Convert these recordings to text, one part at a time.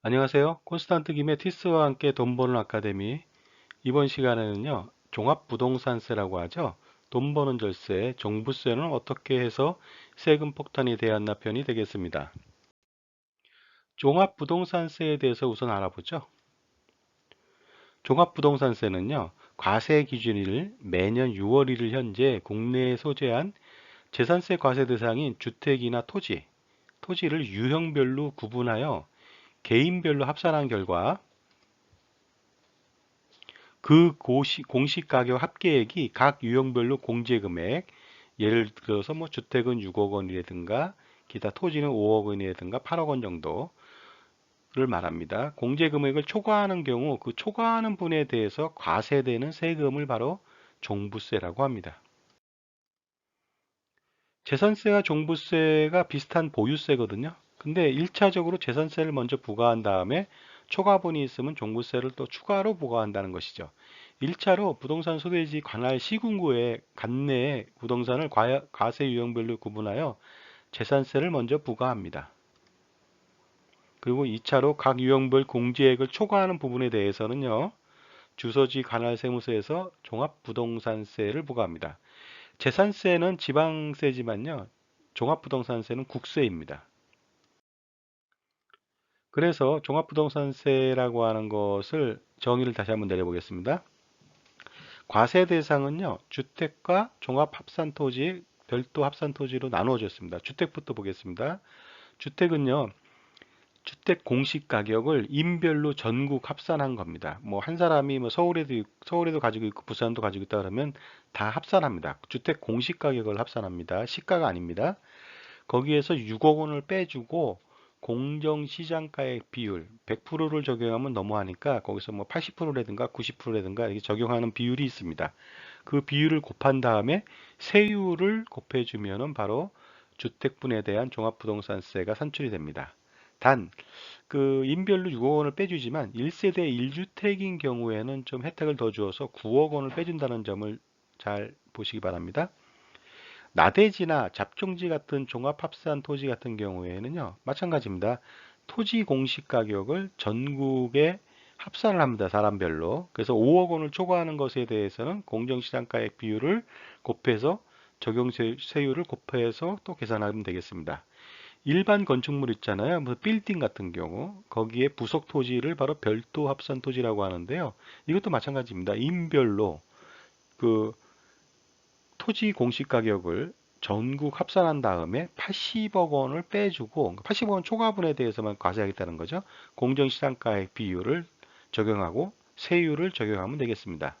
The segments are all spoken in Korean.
안녕하세요. 콘스탄트 김의 티스와 함께 돈 버는 아카데미. 이번 시간에는요, 종합부동산세라고 하죠. 돈 버는 절세, 종부세는 어떻게 해서 세금 폭탄이 되었나 편이 되겠습니다. 종합부동산세에 대해서 우선 알아보죠. 종합부동산세는요, 과세 기준일 매년 6월 1일 현재 국내에 소재한 재산세 과세 대상인 주택이나 토지를 유형별로 구분하여 개인별로 합산한 결과 그 공시가격 합계액이 각 유형별로 공제금액, 예를 들어서 뭐 주택은 6억 원이라든가 기타 토지는 5억 원이라든가 8억 원 정도를 말합니다. 공제금액을 초과하는 경우 그 초과하는 분에 대해서 과세되는 세금을 바로 종부세라고 합니다. 재산세와 종부세가 비슷한 보유세거든요. 근데 1차적으로 재산세를 먼저 부과한 다음에 초과분이 있으면 종부세를 또 추가로 부과한다는 것이죠. 1차로 부동산 소유지 관할 시군구의 관내에 부동산을 과세 유형별로 구분하여 재산세를 먼저 부과합니다. 그리고 2차로 각 유형별 공제액을 초과하는 부분에 대해서는요, 주소지 관할 세무서에서 종합부동산세를 부과합니다. 재산세는 지방세지만요, 종합부동산세는 국세입니다. 그래서 종합부동산세라고 하는 것을 정의를 다시 한번 내려보겠습니다. 과세 대상은요, 주택과 종합합산토지, 별도 합산토지로 나누어졌습니다. 주택부터 보겠습니다. 주택은요, 주택 공시 가격을 인별로 전국 합산한 겁니다. 뭐 한 사람이 뭐 서울에도 가지고 있고 부산도 가지고 있다 그러면 다 합산합니다. 주택 공시 가격을 합산합니다. 시가가 아닙니다. 거기에서 6억 원을 빼주고 공정시장가액 비율 100%를 적용하면 너무하니까 거기서 뭐 80%라든가 90%라든가 이렇게 적용하는 비율이 있습니다. 그 비율을 곱한 다음에 세율을 곱해주면은 바로 주택분에 대한 종합부동산세가 산출이 됩니다. 단, 그 인별로 6억 원을 빼주지만 1세대 1주택인 경우에는 좀 혜택을 더 주어서 9억 원을 빼준다는 점을 잘 보시기 바랍니다. 나대지나 잡종지 같은 종합합산 토지 같은 경우에는요, 마찬가지입니다. 토지 공시 가격을 전국에 합산을 합니다. 사람별로. 그래서 5억 원을 초과하는 것에 대해서는 공정시장가액 비율을 곱해서 적용세율을 곱해서 또 계산하면 되겠습니다. 일반 건축물 있잖아요. 뭐 빌딩 같은 경우 거기에 부속 토지를 바로 별도 합산 토지라고 하는데요. 이것도 마찬가지입니다. 인별로 그 토지 공시 가격을 전국 합산한 다음에 80억 원을 빼주고 80억 원 초과분에 대해서만 과세하겠다는 거죠. 공정시장가액 비율을 적용하고 세율을 적용하면 되겠습니다.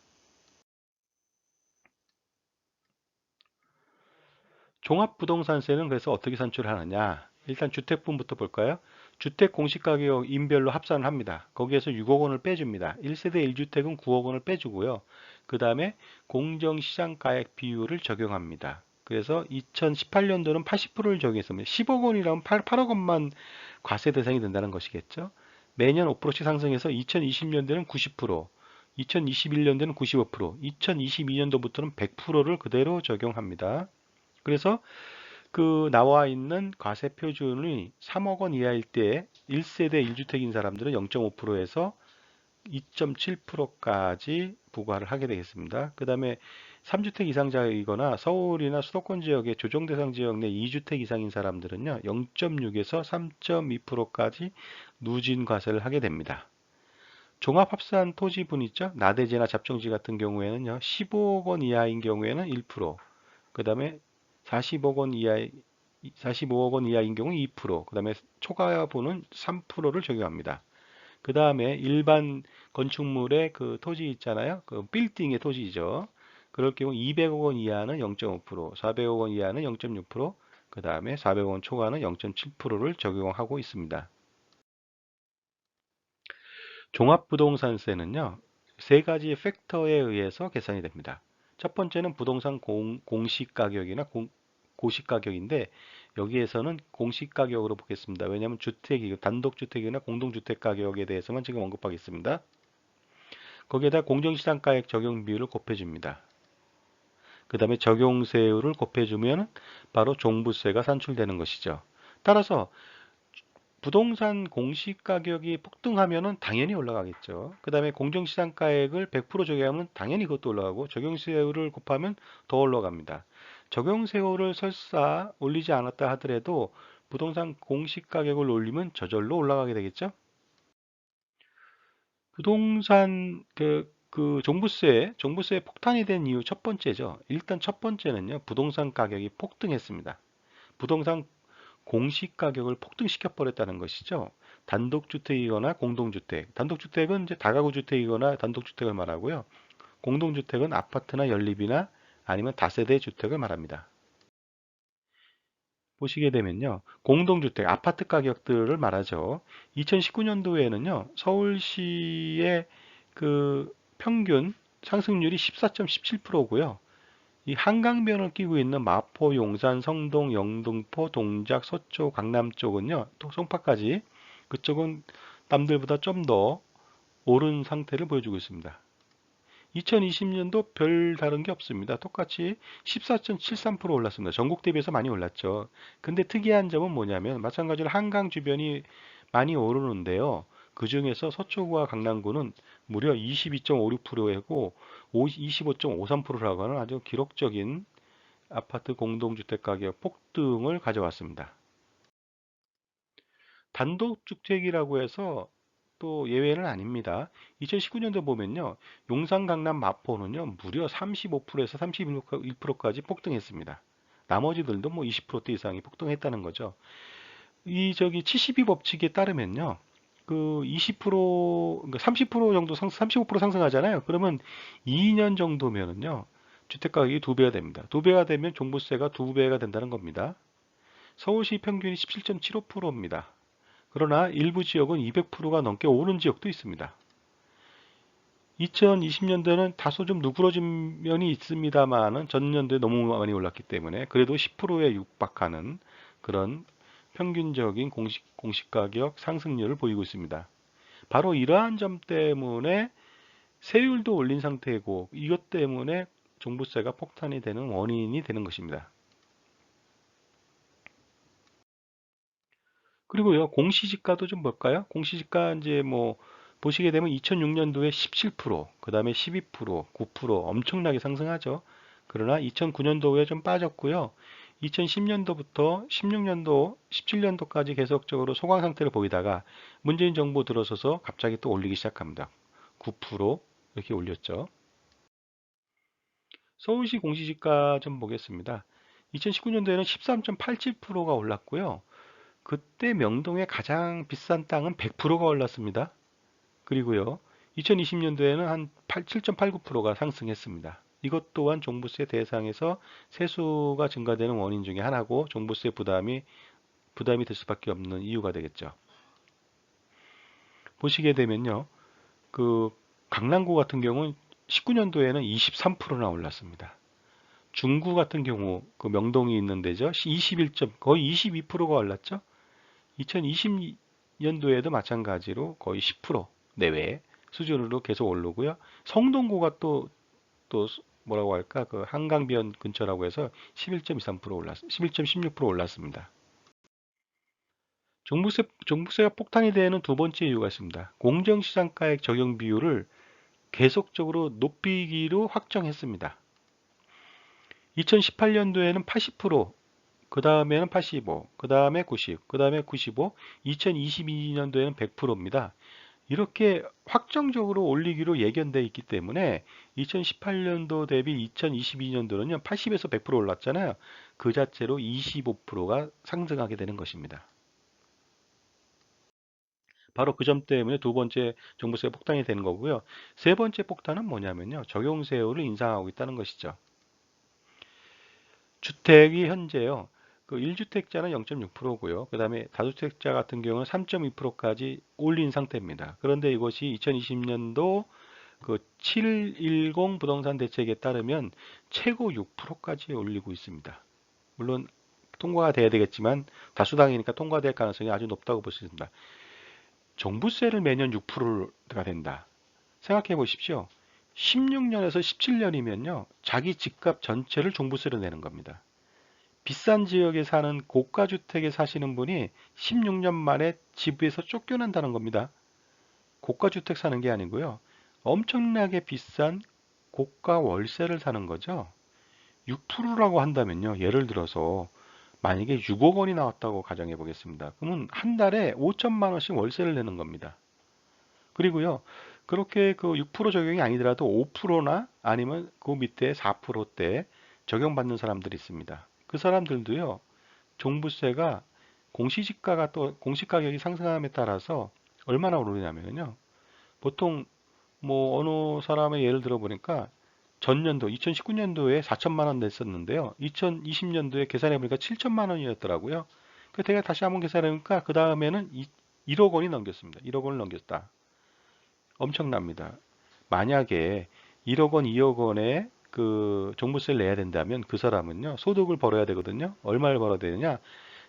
종합부동산세는 그래서 어떻게 산출하느냐? 일단 주택분부터 볼까요? 주택 공시가격 인별로 합산을 합니다. 거기에서 6억 원을 빼줍니다. 1세대 1주택은 9억 원을 빼주고요. 그 다음에 공정시장가액 비율을 적용합니다. 그래서 2018년도는 80%를 적용했습니다. 10억 원이라면 8억 원만 과세 대상이 된다는 것이겠죠. 매년 5%씩 상승해서 2020년도는 90%, 2021년도는 95%, 2022년도부터는 100%를 그대로 적용합니다. 그래서 그 나와 있는 과세 표준이 3억 원 이하일 때 1세대 1주택인 사람들은 0.5%에서 2.7%까지 부과를 하게 되겠습니다. 그 다음에 3주택 이상자이거나 서울이나 수도권 지역의 조정 대상 지역 내 2주택 이상인 사람들은요, 0.6에서 3.2%까지 누진 과세를 하게 됩니다. 종합합산 토지분 있죠? 나대지나 잡종지 같은 경우에는요, 15억 원 이하인 경우에는 1%, 그 다음에 40억 원 이하, 45억 원 이하인 경우 2%, 그 다음에 초과분은 3%를 적용합니다. 그 다음에 일반 건축물의 그 토지 있잖아요. 그 빌딩의 토지죠. 그럴 경우 200억 원 이하는 0.5%, 400억 원 이하는 0.6%, 그 다음에 400억 원 초과는 0.7%를 적용하고 있습니다. 종합부동산세는요, 세 가지 팩터에 의해서 계산이 됩니다. 첫 번째는 부동산 공시가격이나 고시가격인데 여기에서는 공시가격으로 보겠습니다. 왜냐하면 주택이 단독주택이나 공동주택 가격에 대해서만 지금 언급하겠습니다. 거기에다 공정시장가액 적용 비율을 곱해줍니다. 그 다음에 적용세율을 곱해주면 바로 종부세가 산출되는 것이죠. 따라서 부동산 공시가격이 폭등하면은 당연히 올라가겠죠. 그 다음에 공정시장가액을 100% 적용하면 당연히 그것도 올라가고 적용세율을 곱하면 더 올라갑니다. 적용세율을 설사 올리지 않았다 하더라도 부동산 공시가격을 올리면 저절로 올라가게 되겠죠. 부동산 종부세 폭탄이 된 이유 첫 번째죠. 일단 첫 번째는요. 부동산 가격이 폭등했습니다. 부동산 공시가격을 폭등시켜 버렸다는 것이죠. 단독주택이거나 공동주택. 단독주택은 이제 다가구 주택이거나 단독주택을 말하고요. 공동주택은 아파트나 연립이나 아니면 다세대 주택을 말합니다. 보시게 되면요. 공동주택, 아파트 가격들을 말하죠. 2019년도에는요. 서울시의 그 평균 상승률이 14.17%고요. 이 한강변을 끼고 있는 마포, 용산, 성동, 영등포, 동작, 서초, 강남 쪽은요, 또 송파까지 그쪽은 남들보다 좀 더 오른 상태를 보여주고 있습니다. 2020년도 별 다른 게 없습니다. 똑같이 14.73% 올랐습니다. 전국 대비해서 많이 올랐죠. 근데 특이한 점은 뭐냐면 마찬가지로 한강 주변이 많이 오르는데요. 그 중에서 서초구와 강남구는 무려 22.56%고 25.53%라고 하는 아주 기록적인 아파트 공동주택 가격 폭등을 가져왔습니다. 단독주택이라고 해서 또 예외는 아닙니다. 2019년도 보면요. 용산, 강남, 마포는요. 무려 35%에서 31%까지 폭등했습니다. 나머지들도 뭐 20%대 이상이 폭등했다는 거죠. 이 저기 72 법칙에 따르면요. 그 20%, 그러니까 30% 정도 35% 상승하잖아요. 그러면 2년 정도면은요. 주택 가격이 2배가 됩니다. 2배가 되면 종부세가 2배가 된다는 겁니다. 서울시 평균이 17.75%입니다. 그러나 일부 지역은 200%가 넘게 오른 지역도 있습니다. 2020년도에는 다소 좀 누그러진 면이 있습니다만은 전년도에 너무 많이 올랐기 때문에 그래도 10%에 육박하는 그런 평균적인 공시가격 상승률을 보이고 있습니다. 바로 이러한 점 때문에 세율도 올린 상태고 이것 때문에 종부세가 폭탄이 되는 원인이 되는 것입니다. 그리고요, 공시지가도 좀 볼까요? 공시지가 이제 뭐 보시게 되면 2006년도에 17%, 그 다음에 12%, 9% 엄청나게 상승하죠. 그러나 2009년도에 좀 빠졌고요. 2010년도부터 16년도, 17년도까지 계속적으로 소강 상태를 보이다가 문재인 정부 들어서서 갑자기 또 올리기 시작합니다. 9% 이렇게 올렸죠. 서울시 공시지가 좀 보겠습니다. 2019년도에는 13.87%가 올랐고요. 그때 명동의 가장 비싼 땅은 100%가 올랐습니다. 그리고요, 2020년도에는 한 7.89%가 상승했습니다. 이것 또한 종부세 대상에서 세수가 증가되는 원인 중에 하나고 종부세 부담이 될 수밖에 없는 이유가 되겠죠. 보시게 되면요, 그 강남구 같은 경우는 19년도에는 23%나 올랐습니다. 중구 같은 경우 그 명동이 있는 데죠. 21점 거의 22%가 올랐죠. 2020년도에도 마찬가지로 거의 10% 내외 수준으로 계속 오르고요. 성동구가 또 뭐라고 할까? 그 한강변 근처라고 해서 11.23% 올랐, 11.16% 올랐습니다. 종부세가 폭탄이 되는 두 번째 이유가 있습니다. 공정시장가액 적용 비율을 계속적으로 높이기로 확정했습니다. 2018년도에는 80%, 그 다음에는 85, 그 다음에 90, 그 다음에 95, 2022년도에는 100%입니다. 이렇게 확정적으로 올리기로 예견돼 있기 때문에 2018년도 대비 2022년도는요, 80에서 100% 올랐잖아요. 그 자체로 25%가 상승하게 되는 것입니다. 바로 그 점 때문에 두 번째 종부세 폭탄이 되는 거고요. 세 번째 폭탄은 뭐냐면요, 적용세율을 인상하고 있다는 것이죠. 주택이 현재요. 그 1주택자는 0.6%고요. 그 다음에 다주택자 같은 경우는 3.2%까지 올린 상태입니다. 그런데 이것이 2020년도 그 710 부동산 대책에 따르면 최고 6%까지 올리고 있습니다. 물론 통과가 돼야 되겠지만 다수당이니까 통과될 가능성이 아주 높다고 볼 수 있습니다. 종부세를 매년 6%가 된다. 생각해 보십시오. 16년에서 17년이면요. 자기 집값 전체를 종부세로 내는 겁니다. 비싼 지역에 사는 고가 주택에 사시는 분이 16년 만에 집에서 쫓겨난다는 겁니다. 고가 주택 사는 게 아니고요. 엄청나게 비싼 고가 월세를 사는 거죠. 6%라고 한다면요. 예를 들어서 만약에 6억 원이 나왔다고 가정해 보겠습니다. 그러면 한 달에 5천만 원씩 월세를 내는 겁니다. 그리고요. 그렇게 그 6% 적용이 아니더라도 5%나 아니면 그 밑에 4%대 적용받는 사람들이 있습니다. 그 사람들도요. 종부세가 공시지가가 또 공시가격이 상승함에 따라서 얼마나 오르냐면요. 보통 뭐 어느 사람의 예를 들어 보니까 전년도 2019년도에 4천만 원 냈었는데요. 2020년도에 계산해 보니까 7천만 원이었더라고요. 그 제가 다시 한번 계산해 보니까 그 다음에는 1억 원이 넘겼습니다. 1억 원을 넘겼다. 엄청납니다. 만약에 1억 원, 2억 원의 그 종부세를 내야 된다면 그 사람은요, 소득을 벌어야 되거든요. 얼마를 벌어야 되느냐?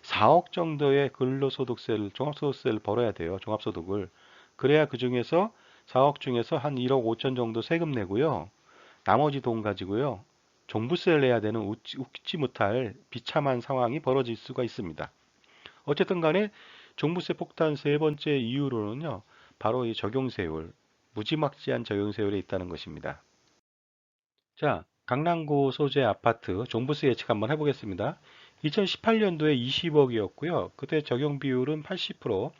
4억 정도의 근로소득세를, 종합소득세를 벌어야 돼요. 종합소득을. 그래야 그 중에서 4억 중에서 한 1억 5천 정도 세금 내고요. 나머지 돈 가지고요. 종부세를 내야 되는 웃지 못할 비참한 상황이 벌어질 수가 있습니다. 어쨌든 간에 종부세 폭탄 세 번째 이유로는요. 바로 이 적용세율, 무지막지한 적용세율에 있다는 것입니다. 자, 강남구 소재 아파트 종부세 예측 한번 해보겠습니다. 2018년도에 20억이었고요. 그때 적용 비율은 80%,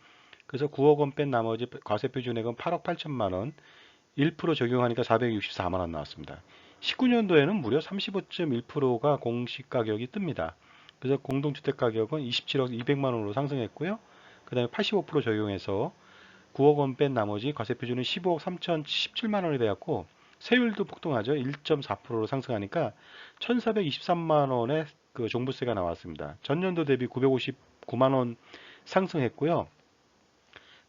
그래서 9억 원 뺀 나머지 과세 표준액은 8억 8천만 원, 1% 적용하니까 464만 원 나왔습니다. 19년도에는 무려 35.1%가 공시가격이 뜹니다. 그래서 공동주택 가격은 27억 200만 원으로 상승했고요. 그 다음에 85% 적용해서 9억 원 뺀 나머지 과세 표준은 15억 3,017만 원이 되었고 세율도 폭등하죠. 1.4%로 상승하니까 1,423만 원의 그 종부세가 나왔습니다. 전년도 대비 959만 원 상승했고요.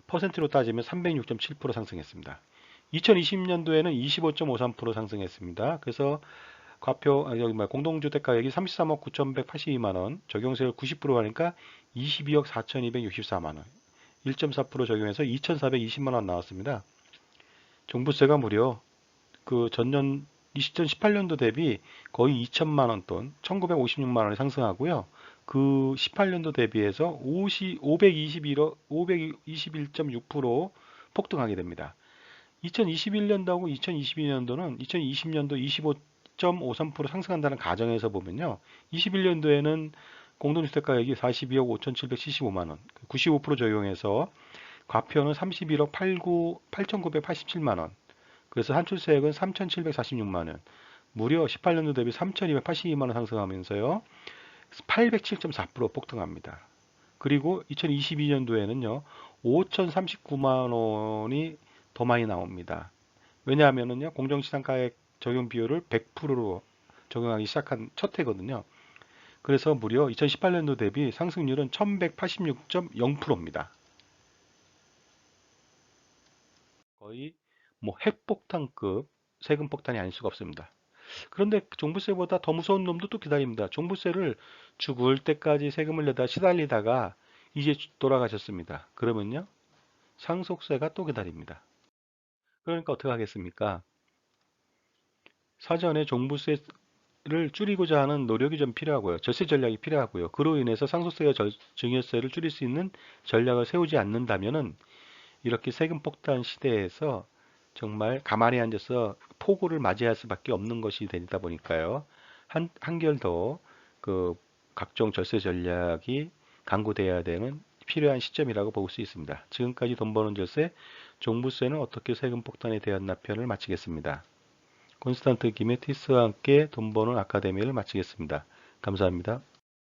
퍼센트로 따지면 306.7% 상승했습니다. 2020년도에는 25.53% 상승했습니다. 그래서 여기 공동주택 가격이 33억 9,182만 원, 적용세율 90% 하니까 22억 4,264만 원, 1.4% 적용해서 2,420만 원 나왔습니다. 종부세가 무려 그 전년 2018년도 대비 거의 2천만 원 돈, 1,956만 원이 상승하고요. 그 18년도 대비해서 521.6% 폭등하게 됩니다. 2021년도하고 2022년도는 2020년도 25.53% 상승한다는 가정에서 보면요. 21년도에는 공동주택 가격이 42억 5,775만 원, 95% 적용해서 과표는 31억 8,987만 원, 그래서 한출세액은 3,746만 원, 무려 18년도 대비 3,282만 원 상승하면서요. 807.4% 폭등합니다. 그리고 2022년도에는요. 5,039만 원이 더 많이 나옵니다. 왜냐하면은요. 공정시장가액 적용 비율을 100%로 적용하기 시작한 첫 해거든요. 그래서 무려 2018년도 대비 상승률은 1186.0%입니다. 거의 뭐 핵폭탄급 세금 폭탄이 아닐 수가 없습니다. 그런데 종부세보다 더 무서운 놈도 또 기다립니다. 종부세를 죽을 때까지 세금을 내다 시달리다가 이제 돌아가셨습니다. 그러면요. 상속세가 또 기다립니다. 그러니까 어떻게 하겠습니까? 사전에 종부세를 줄이고자 하는 노력이 좀 필요하고요. 절세 전략이 필요하고요. 그로 인해서 상속세와 증여세를 줄일 수 있는 전략을 세우지 않는다면은 이렇게 세금 폭탄 시대에서 정말 가만히 앉아서 폭우를 맞이할 수밖에 없는 것이 되다 보니까요. 한결 더 그 각종 절세 전략이 강구돼야 되는 필요한 시점이라고 볼 수 있습니다. 지금까지 돈 버는 절세, 종부세는 어떻게 세금 폭탄이 되었나 편을 마치겠습니다. 콘스탄트 기메티스와 함께 돈 버는 아카데미를 마치겠습니다. 감사합니다.